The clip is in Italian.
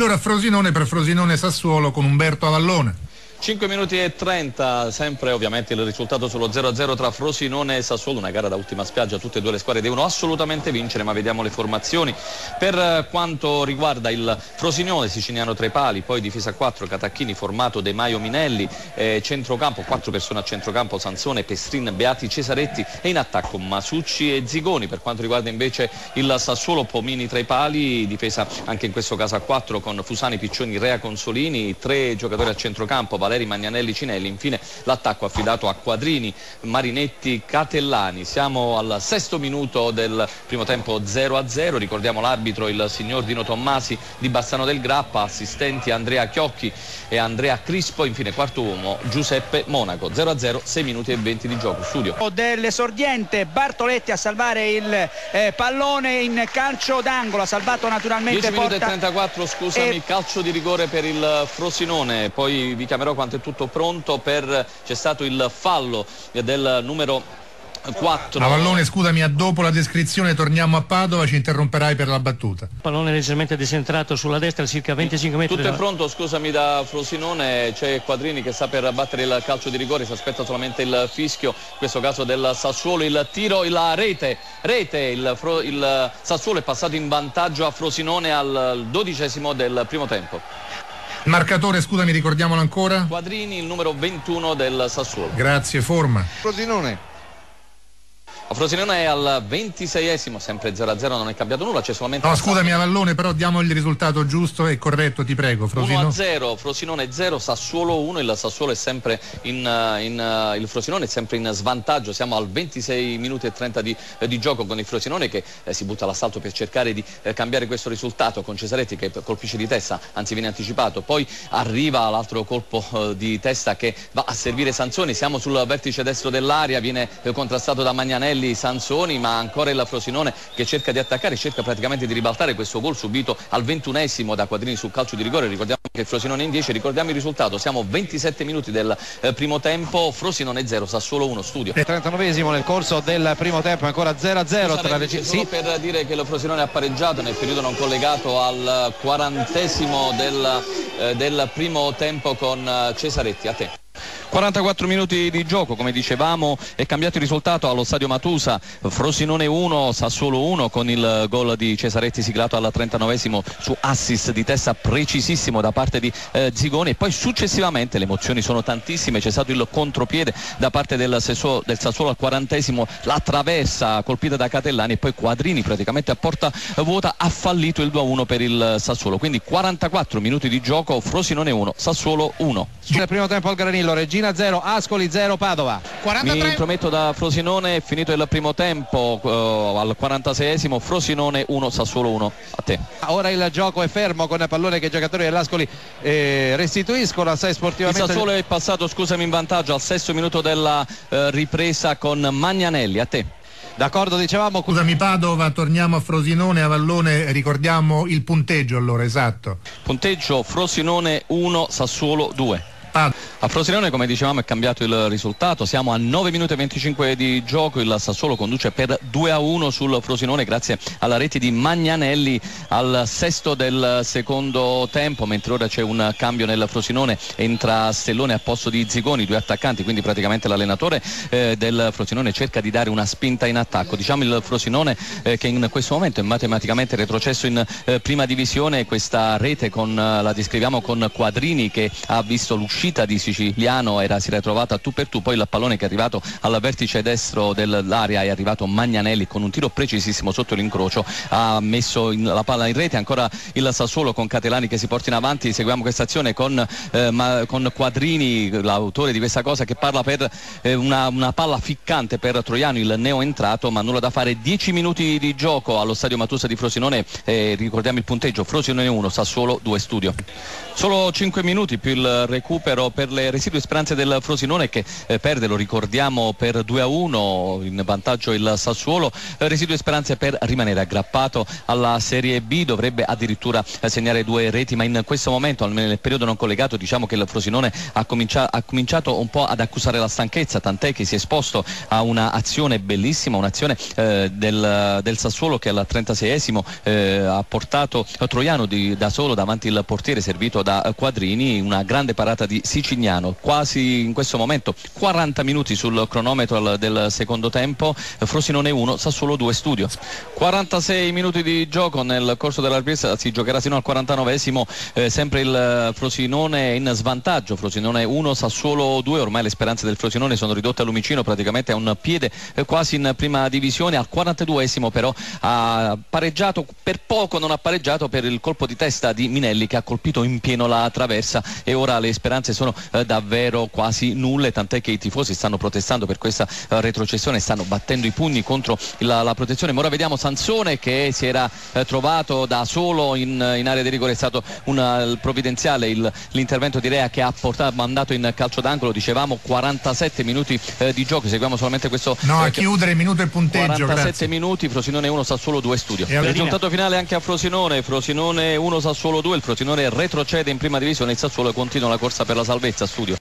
Ed ora Frosinone per Frosinone Sassuolo con Umberto Avallone. 5 minuti e 30, sempre ovviamente il risultato sullo 0-0 tra Frosinone e Sassuolo, una gara da ultima spiaggia, tutte e due le squadre devono assolutamente vincere, ma vediamo le formazioni. Per quanto riguarda il Frosinone, Siciliano tra i pali, poi difesa 4, Catacchini, Formato, De Maio, Minelli, centrocampo, 4 persone a centrocampo, Sansone, Pestrin, Beati, Cesaretti e in attacco Masucci e Zigoni. Per quanto riguarda invece il Sassuolo, Pomini tra i pali, difesa anche in questo caso a 4 con Fusani, Piccioni, Rea, Consolini, 3 giocatori a centrocampo, Valeri, Magnanelli, Cinelli, infine l'attacco affidato a Quadrini, Marinetti, Catellani. Siamo al 6° minuto del primo tempo 0-0, ricordiamo l'arbitro il signor Dino Tommasi di Bassano del Grappa, assistenti Andrea Chiocchi e Andrea Crispo, infine quarto uomo Giuseppe Monaco. 0-0, 6 minuti e 20 di gioco. Studio dell'esordiente Bartoletti a salvare il pallone in calcio d'angolo, ha salvato naturalmente 10 minuti e 34, scusami, calcio di rigore per il Frosinone, poi vi chiamerò quanto è tutto pronto. C'è stato il fallo del numero 4. Avallone, scusami, a dopo la descrizione torniamo a Padova, ci interromperai per la battuta. Pallone leggermente decentrato sulla destra, circa 25 metri. Tutto è pronto, scusami, da Frosinone. C'è Quadrini che sta per battere il calcio di rigore, si aspetta solamente il fischio, in questo caso del Sassuolo. Il tiro, la rete, il Sassuolo è passato in vantaggio a Frosinone al 12° del primo tempo. Il marcatore, scusami, ricordiamolo ancora. Quadrini, il numero 21 del Sassuolo. Grazie, Forma. Frosinone è al 26°, sempre 0-0, non è cambiato nulla, c'è solamente... No, scusami Avallone, però diamo il risultato giusto e corretto, ti prego. 1-0, Frosinone 0, Sassuolo 1, il Sassuolo è sempre il Frosinone è sempre in svantaggio, siamo al 26 minuti e 30 di gioco con il Frosinone che si butta all'assalto per cercare di cambiare questo risultato, con Cesaretti che colpisce di testa, anzi viene anticipato, poi arriva l'altro colpo di testa che va a servire Sansoni, siamo sul vertice destro dell'area, viene contrastato da Magnanelli, Sansoni, ma ancora il Frosinone che cerca di attaccare, cerca praticamente di ribaltare questo gol subito al 21° da Quadrini sul calcio di rigore. Ricordiamo che il Frosinone è in 10, ricordiamo il risultato, siamo 27 minuti del primo tempo, Frosinone 0, Sassuolo 1. Studio. 39° nel corso del primo tempo, ancora 0-0 tra le... Solo per dire che il Frosinone ha pareggiato nel periodo non collegato al 40° del primo tempo con Cesaretti. A te. 44 minuti di gioco, come dicevamo è cambiato il risultato allo stadio Matusa, Frosinone 1, Sassuolo 1 con il gol di Cesaretti siglato al 39° su assist di testa precisissimo da parte di Zigoni, e poi successivamente le emozioni sono tantissime, c'è stato il contropiede da parte del Sassuolo al 40°, la traversa colpita da Catellani e poi Quadrini praticamente a porta vuota ha fallito il 2-1 per il Sassuolo, quindi 44 minuti di gioco, Frosinone 1, Sassuolo 1. Nel primo tempo al Granillo, Regina 0, Ascoli 0, Padova. 43. Mi intrometto da Frosinone, è finito il primo tempo al 46°, Frosinone 1, Sassuolo 1. A te. Ora il gioco è fermo con il pallone che i giocatori dell'Ascoli restituiscono assai sportivamente. Il Sassuolo è passato, scusami, in vantaggio al 6° minuto della ripresa con Magnanelli. A te. D'accordo, dicevamo. Scusami Padova, torniamo a Frosinone, Avallone, ricordiamo il punteggio allora, esatto. Punteggio Frosinone 1, Sassuolo 2. A Frosinone, come dicevamo, è cambiato il risultato, siamo a 9 minuti e 25 di gioco, il Sassuolo conduce per 2-1 sul Frosinone grazie alla rete di Magnanelli al 6° del secondo tempo, mentre ora c'è un cambio nel Frosinone, entra Stellone a posto di Zigoni, 2 attaccanti, quindi praticamente l'allenatore del Frosinone cerca di dare una spinta in attacco. Diciamo il Frosinone che in questo momento è matematicamente retrocesso in prima divisione, questa rete la descriviamo con Quadrini che ha visto l'uscita di Siciliano, si era trovata tu per tu, poi il pallone che è arrivato al vertice destro dell'area è arrivato Magnanelli con un tiro precisissimo sotto l'incrocio, ha messo la palla in rete, ancora il Sassuolo con Catellani che si porta in avanti, seguiamo questa azione con Quadrini, l'autore di questa cosa, che parla per una palla ficcante per Troiano, il neo entrato, ma nulla da fare. 10 minuti di gioco allo stadio Matusa di Frosinone, ricordiamo il punteggio, Frosinone 1, Sassuolo 2. Studio. Solo 5 minuti più il recupero per le le residue speranze del Frosinone che perde, lo ricordiamo, per 2-1, in vantaggio il Sassuolo. Residue speranze per rimanere aggrappato alla Serie B, dovrebbe addirittura segnare 2 reti, ma in questo momento, almeno nel periodo non collegato, diciamo che il Frosinone ha cominciato un po' ad accusare la stanchezza, tant'è che si è esposto a una azione bellissima, un'azione del Sassuolo che al 36esimo ha portato Troiano da solo davanti il portiere servito da Quadrini, una grande parata di Sicigliano. Quasi in questo momento 40 minuti sul cronometro del secondo tempo, Frosinone 1, Sassuolo 2 studio. 46 minuti di gioco, nel corso della ripresa si giocherà sino al 49esimo, sempre il Frosinone in svantaggio, Frosinone 1, Sassuolo 2, ormai le speranze del Frosinone sono ridotte a lumicino, praticamente a un piede quasi in prima divisione. Al 42esimo però ha pareggiato, per poco non ha pareggiato per il colpo di testa di Minelli che ha colpito in pieno la traversa, e ora le speranze sono davvero quasi nulle, tant'è che i tifosi stanno protestando per questa retrocessione, stanno battendo i pugni contro la protezione. Ma ora vediamo Sansone che si era trovato da solo in area di rigore, è stato provvidenziale l'intervento di Rea che ha mandato in calcio d'angolo. Dicevamo 47 minuti di gioco, seguiamo solamente questo a chiudere il minuto e il punteggio. 47 grazie. minuti, Frosinone 1, Sassuolo 2 studio. Il risultato finale anche a Frosinone 1, Sassuolo 2, il Frosinone retrocede in prima divisione, il Sassuolo continua la corsa per la salvezza studio.